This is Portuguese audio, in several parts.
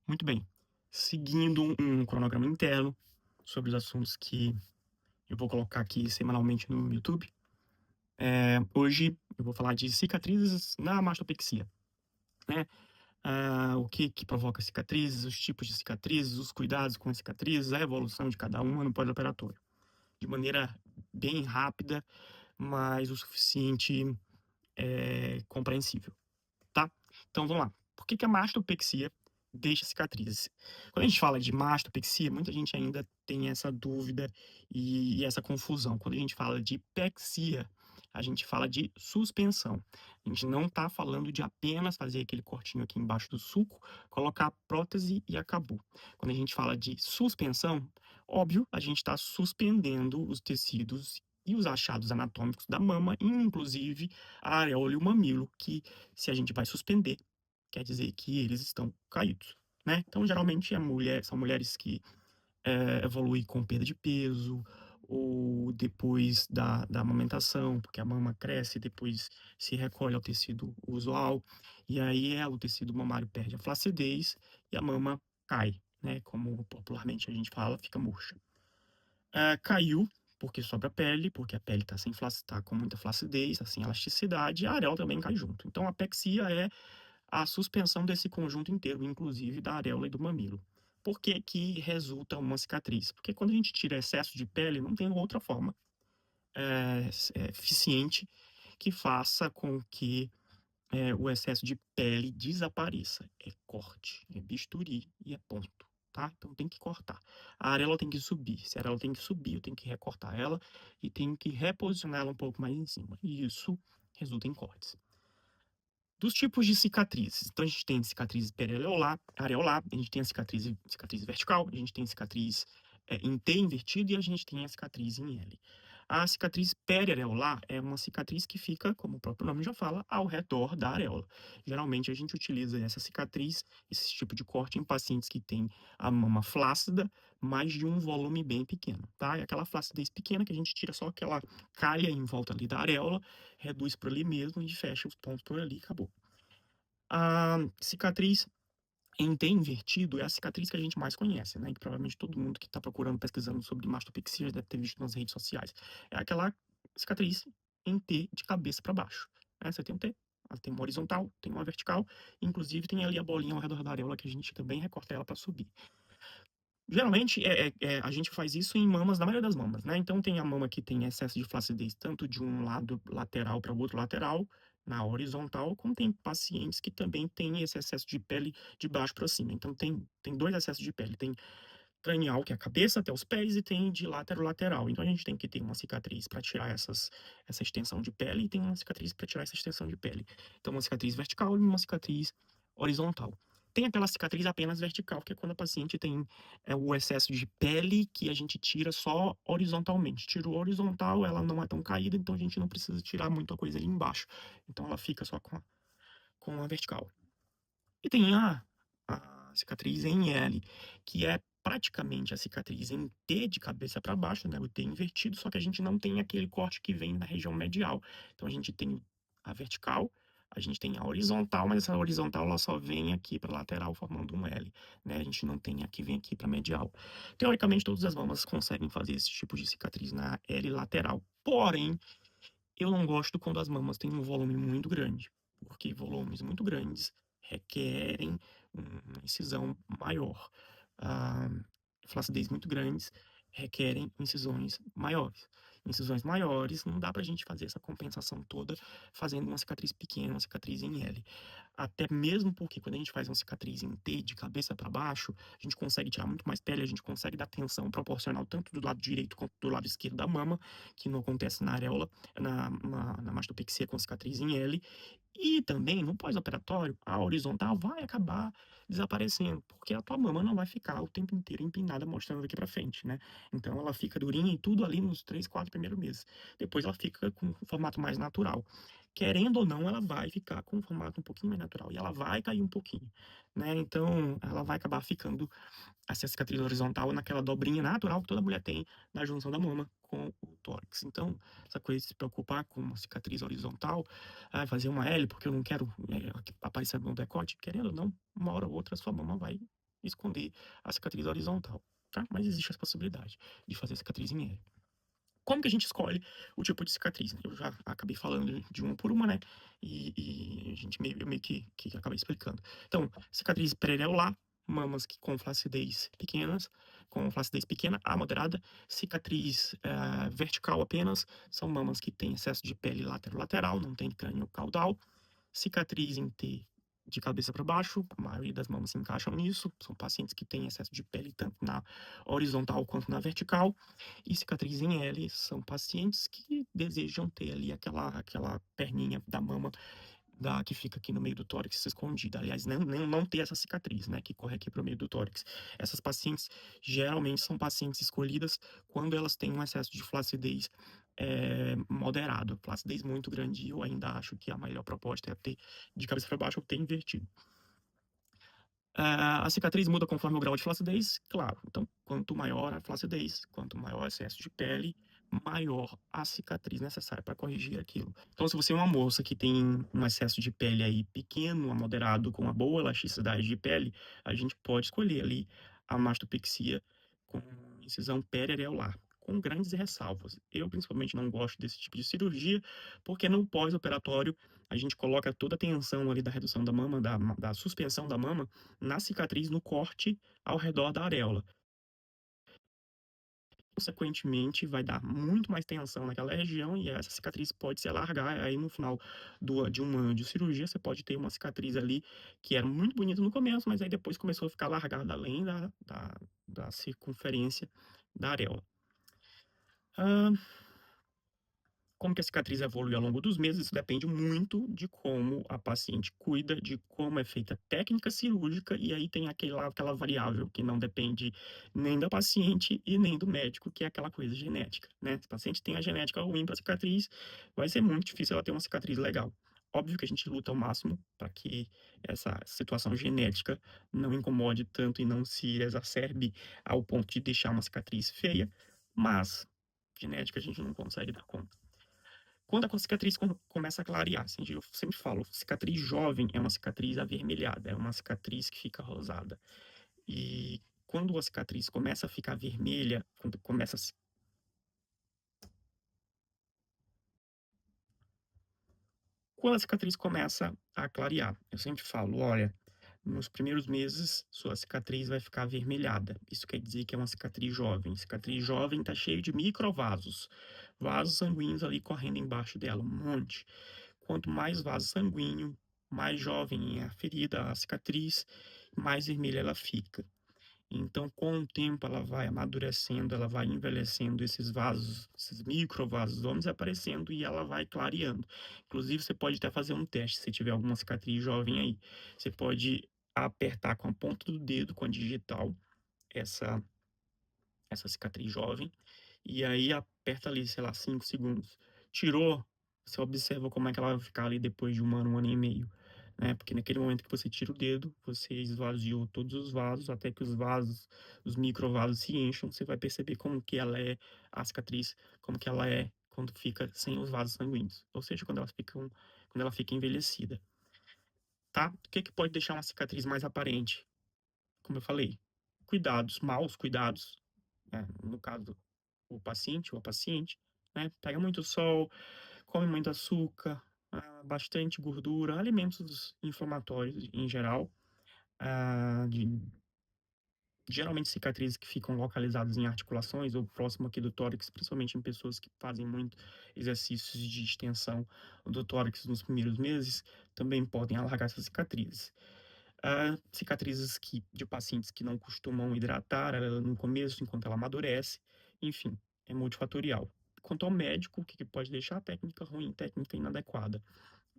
Muito bem. Seguindo um cronograma interno sobre os assuntos que eu vou colocar aqui semanalmente no YouTube, hoje eu vou falar de cicatrizes na mastopexia, né? O que provoca cicatrizes, os tipos de cicatrizes, os cuidados com as cicatrizes, a evolução de cada uma no pós-operatório. De maneira bem rápida, mas o suficiente compreensível, tá? Então vamos lá. Por que a mastopexia deixa cicatrizes? Quando a gente fala de mastopexia, muita gente ainda tem essa dúvida e essa confusão. Quando a gente fala de pexia, a gente fala de suspensão. A gente não está falando de apenas fazer aquele cortinho aqui embaixo do sulco, colocar a prótese e acabou. Quando a gente fala de suspensão, óbvio, a gente está suspendendo os tecidos e os achados anatômicos da mama, inclusive a areola e o mamilo, que se a gente vai suspender, quer dizer que eles estão caídos, né? Então, geralmente, são mulheres que evoluem com perda de peso, ou depois da amamentação, porque a mama cresce, depois se recolhe ao tecido usual, e aí o tecido mamário perde a flacidez e a mama cai, né? Como popularmente a gente fala, fica murcha. Caiu, porque sobra pele, porque a pele está tá com muita flacidez, tá sem elasticidade, e a areola também cai junto. Então, a pexia é a suspensão desse conjunto inteiro, inclusive da areola e do mamilo. Por que que resulta uma cicatriz? Porque quando a gente tira excesso de pele, não tem outra forma eficiente que faça com que o excesso de pele desapareça. É corte, é bisturi e é ponto, tá? Então tem que cortar. A areola tem que subir. Se a areola tem que subir, eu tenho que recortar ela e tenho que reposicionar ela um pouco mais em cima. E isso resulta em cortes. Dos tipos de cicatrizes. Então a gente tem cicatriz periareolar, areolar, a gente tem a cicatriz vertical, a gente tem cicatriz em T invertido e a gente tem a cicatriz em L. A cicatriz periareolar é uma cicatriz que fica, como o próprio nome já fala, ao redor da areola. Geralmente a gente utiliza essa cicatriz, esse tipo de corte, em pacientes que têm a mama flácida, mas de um volume bem pequeno, tá? É aquela flacidez pequena que a gente tira só aquela calha em volta ali da areola, reduz por ali mesmo e fecha os pontos por ali e acabou. A cicatriz em T invertido é a cicatriz que a gente mais conhece, né? Que provavelmente todo mundo que está procurando, pesquisando sobre mastopexia deve ter visto nas redes sociais. É aquela cicatriz em T de cabeça para baixo, né? Você tem um T, ela tem uma horizontal, tem uma vertical, inclusive tem ali a bolinha ao redor da areola que a gente também recorta ela para subir. Geralmente, a gente faz isso em mamas, na maioria das mamas, né? Então, tem a mama que tem excesso de flacidez, tanto de um lado lateral para o outro lateral, na horizontal, como tem pacientes que também têm esse excesso de pele de baixo para cima. Então, tem dois excessos de pele. Tem cranial, que é a cabeça até os pés, e tem de lateral. Então, a gente tem que ter uma cicatriz para tirar essa extensão de pele, e tem uma cicatriz para tirar essa extensão de pele. Então, uma cicatriz vertical e uma cicatriz horizontal. Tem aquela cicatriz apenas vertical, que é quando a paciente tem o excesso de pele que a gente tira só horizontalmente. Tirou horizontal, ela não é tão caída, então a gente não precisa tirar muita coisa ali embaixo. Então ela fica só com a vertical. E tem a cicatriz em L, que é praticamente a cicatriz em T de cabeça para baixo, né? O T invertido, só que a gente não tem aquele corte que vem na região medial. Então a gente tem a vertical, a gente tem a horizontal, mas essa horizontal ela só vem aqui para lateral formando um L, né? A gente não tem a que vem aqui para medial. Teoricamente, todas as mamas conseguem fazer esse tipo de cicatriz na L lateral. Porém, eu não gosto quando as mamas têm um volume muito grande, porque volumes muito grandes requerem uma incisão maior. Ah, flacidez muito grandes requerem incisões maiores. Incisões maiores, não dá pra gente fazer essa compensação toda fazendo uma cicatriz pequena, uma cicatriz em L. Até mesmo porque quando a gente faz uma cicatriz em T, de cabeça para baixo, a gente consegue tirar muito mais pele, a gente consegue dar tensão proporcional tanto do lado direito quanto do lado esquerdo da mama, que não acontece na areola, na mastopexia com cicatriz em L. E também, no pós-operatório, a horizontal vai acabar desaparecendo, porque a tua mama não vai ficar o tempo inteiro empinada mostrando daqui pra frente, né? Então ela fica durinha e tudo ali nos 3, 4 primeiros meses. Depois ela fica com um formato mais natural. Querendo ou não, ela vai ficar com um formato um pouquinho mais natural e ela vai cair um pouquinho, né? Então ela vai acabar ficando essa cicatriz horizontal naquela dobrinha natural que toda mulher tem na junção da mama com o tórax. Então, essa coisa de se preocupar com uma cicatriz horizontal, fazer uma L porque eu não quero aparecer no decote, querendo ou não, uma hora ou outra sua mama vai esconder a cicatriz horizontal, tá? Mas existe essa possibilidade de fazer cicatriz em L. Como que a gente escolhe o tipo de cicatriz, né? Eu já acabei falando de uma por uma, né? E a gente meio que acabei explicando. Então, cicatriz periareolar, mamas com flacidez pequenas, com flacidez pequena a moderada. Cicatriz vertical apenas, são mamas que têm excesso de pele lateral, não tem crânio caudal. Cicatriz em T de cabeça para baixo, a maioria das mamas se encaixam nisso, são pacientes que têm excesso de pele tanto na horizontal quanto na vertical. E cicatriz em L são pacientes que desejam ter ali aquela perninha da mama que fica aqui no meio do tórax escondida. Aliás, não ter essa cicatriz, né, que corre aqui para o meio do tórax. Essas pacientes geralmente são pacientes escolhidas quando elas têm um excesso de flacidez moderado. Flacidez muito grande, eu ainda acho que a melhor proposta é ter de cabeça para baixo ou ter invertido. A cicatriz muda conforme o grau de flacidez, claro. Então, quanto maior a flacidez, quanto maior o excesso de pele, maior a cicatriz necessária para corrigir aquilo. Então, se você é uma moça que tem um excesso de pele aí pequeno a moderado, com uma boa elasticidade de pele, a gente pode escolher ali a mastopexia com incisão periareolar, com grandes ressalvas. Eu, principalmente, não gosto desse tipo de cirurgia, porque no pós-operatório a gente coloca toda a tensão ali da redução da mama, da suspensão da mama, na cicatriz, no corte ao redor da areola. Consequentemente, vai dar muito mais tensão naquela região e essa cicatriz pode se alargar. Aí, no final de um ano de cirurgia, você pode ter uma cicatriz ali que era muito bonita no começo, mas aí depois começou a ficar alargada além da circunferência da areola. Como que a cicatriz evolui ao longo dos meses, isso depende muito de como a paciente cuida, de como é feita a técnica cirúrgica, e aí tem aquela variável que não depende nem da paciente e nem do médico, que é aquela coisa genética, né? Se a paciente tem a genética ruim para cicatriz, vai ser muito difícil ela ter uma cicatriz legal. Óbvio que a gente luta ao máximo para que essa situação genética não incomode tanto e não se exacerbe ao ponto de deixar uma cicatriz feia, mas genética a gente não consegue dar conta. Quando a cicatriz começa a clarear, assim, eu sempre falo, cicatriz jovem é uma cicatriz avermelhada, é uma cicatriz que fica rosada. E quando a cicatriz começa a ficar vermelha, quando a cicatriz começa a clarear, eu sempre falo, olha, nos primeiros meses sua cicatriz vai ficar avermelhada. Isso quer dizer que é uma cicatriz jovem. Cicatriz jovem está cheio de microvasos, vasos sanguíneos ali correndo embaixo dela, um monte. Quanto mais vaso sanguíneo, mais jovem é a ferida, a cicatriz, mais vermelha ela fica. Então, com o tempo, ela vai amadurecendo, ela vai envelhecendo, esses vasos, esses microvasos vão desaparecendo e ela vai clareando. Inclusive, você pode até fazer um teste, se tiver alguma cicatriz jovem aí. Você pode apertar com a ponta do dedo, com a digital, essa, essa cicatriz jovem, e aí aperta ali, sei lá, 5 segundos. Tirou, você observa como é que ela vai ficar ali depois de um ano e meio, né? Porque naquele momento que você tira o dedo, você esvaziou todos os vasos, até que os vasos, os microvasos se encham, você vai perceber como que ela é, a cicatriz, como que ela é quando fica sem os vasos sanguíneos. Ou seja, quando ela fica envelhecida, tá? O que que pode deixar uma cicatriz mais aparente? Como eu falei, cuidados, maus cuidados, né? No caso o paciente ou a paciente, né? Pega muito sol, come muito açúcar, bastante gordura, alimentos inflamatórios em geral, ah, de, geralmente cicatrizes que ficam localizadas em articulações ou próximo aqui do tórax, principalmente em pessoas que fazem muito exercícios de extensão do tórax nos primeiros meses, também podem alargar essas cicatrizes. Cicatrizes de pacientes que não costumam hidratar ela no começo, enquanto ela amadurece, enfim, é multifatorial. Quanto ao médico, o que pode deixar? Técnica ruim, técnica inadequada.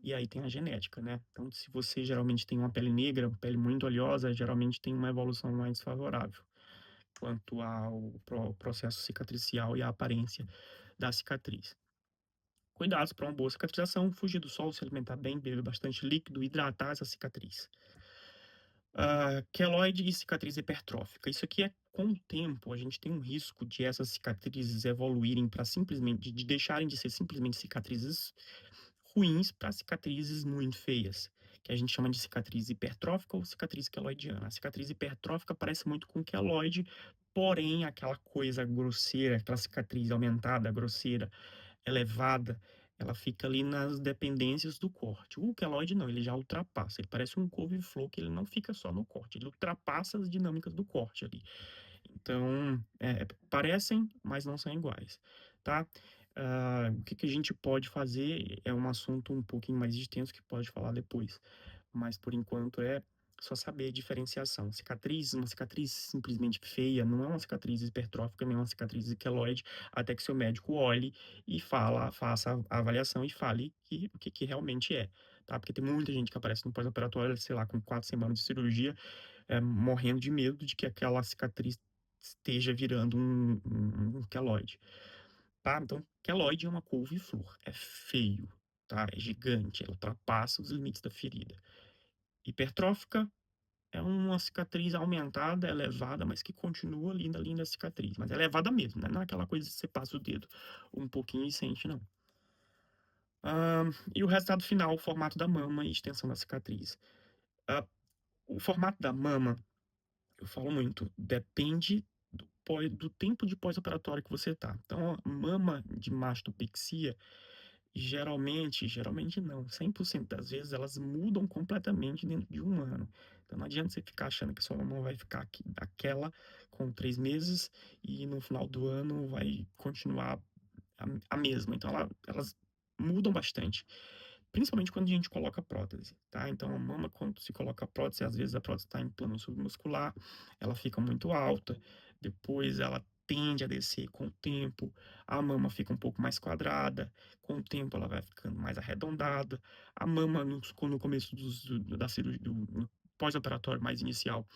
E aí tem a genética, né? Então, se você geralmente tem uma pele negra, pele muito oleosa, geralmente tem uma evolução mais favorável quanto ao processo cicatricial e a aparência da cicatriz. Cuidados para uma boa cicatrização, fugir do sol, se alimentar bem, beber bastante líquido, hidratar essa cicatriz. Queloide e cicatriz hipertrófica. Isso aqui é com o tempo, a gente tem um risco de essas cicatrizes evoluírem para simplesmente, de deixarem de ser simplesmente cicatrizes ruins para cicatrizes muito feias, que a gente chama de cicatriz hipertrófica ou cicatriz queloidiana. A cicatriz hipertrófica parece muito com queloide, porém aquela coisa grosseira, aquela cicatriz aumentada, grosseira, elevada, ela fica ali nas dependências do corte. O queloide não, ele já ultrapassa, ele parece um couve-flor que ele não fica só no corte, ele ultrapassa as dinâmicas do corte ali. Então, parecem, mas não são iguais, tá? O que a gente pode fazer é um assunto um pouquinho mais extenso que pode falar depois, mas por enquanto é só saber a diferenciação. Cicatriz, uma cicatriz simplesmente feia, não é uma cicatriz hipertrófica, nem uma cicatriz queloide, até que seu médico olhe e faça a avaliação e fale o que realmente é, tá? Porque tem muita gente que aparece no pós-operatório, sei lá, com 4 semanas de cirurgia, morrendo de medo de que aquela cicatriz esteja virando um queloide, tá? Então, queloide é uma couve-flor, é feio, tá? É gigante, ela ultrapassa os limites da ferida. Hipertrófica é uma cicatriz aumentada, elevada, mas que continua linda, linda a cicatriz. Mas é elevada mesmo, né? Não é aquela coisa que você passa o dedo um pouquinho e sente, não. E o resultado final, o formato da mama e extensão da cicatriz. O formato da mama, eu falo muito, depende do tempo de pós-operatório que você tá. Então, a mama de mastopexia, geralmente não, 100% das vezes elas mudam completamente dentro de um ano. Então, não adianta você ficar achando que sua mama vai ficar aquela com 3 meses e no final do ano vai continuar a mesma. Então, elas mudam bastante. Principalmente quando a gente coloca prótese, tá? Então, a mama, quando se coloca prótese, às vezes a prótese está em plano submuscular, ela fica muito alta, depois ela tende a descer com o tempo, a mama fica um pouco mais quadrada, com o tempo ela vai ficando mais arredondada, a mama no começo da cirurgia, do pós-operatório mais inicial,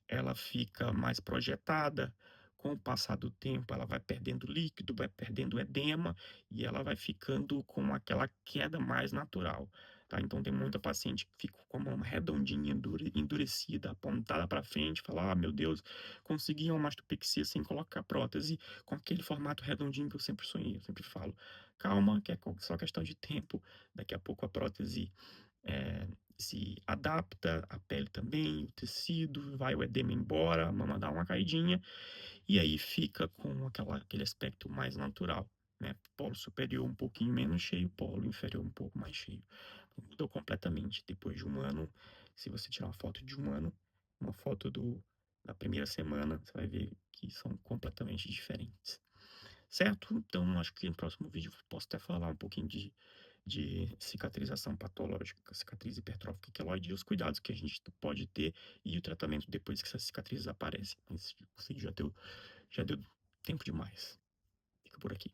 ela fica mais projetada. Com o passar do tempo, ela vai perdendo líquido, vai perdendo edema e ela vai ficando com aquela queda mais natural, tá? Então, tem muita paciente que fica com a mão redondinha, endurecida, apontada para frente, fala: ah, meu Deus, consegui uma mastopexia sem colocar prótese, com aquele formato redondinho que eu sempre sonhei. Eu sempre falo: calma, que é só questão de tempo, daqui a pouco a prótese se adapta, a pele também, o tecido, vai o edema embora, a mama dá uma caidinha, e aí fica com aquele aspecto mais natural, né? Polo superior um pouquinho menos cheio, polo inferior um pouco mais cheio. Mudou completamente. Depois de um ano, se você tirar uma foto de um ano, uma foto da primeira semana, você vai ver que são completamente diferentes. Certo? Então, acho que no próximo vídeo eu posso até falar um pouquinho de cicatrização patológica, cicatriz hipertrófica queloide e os cuidados que a gente pode ter e o tratamento depois que essas cicatrizes aparecem. Esse vídeo já deu tempo demais. Fica por aqui.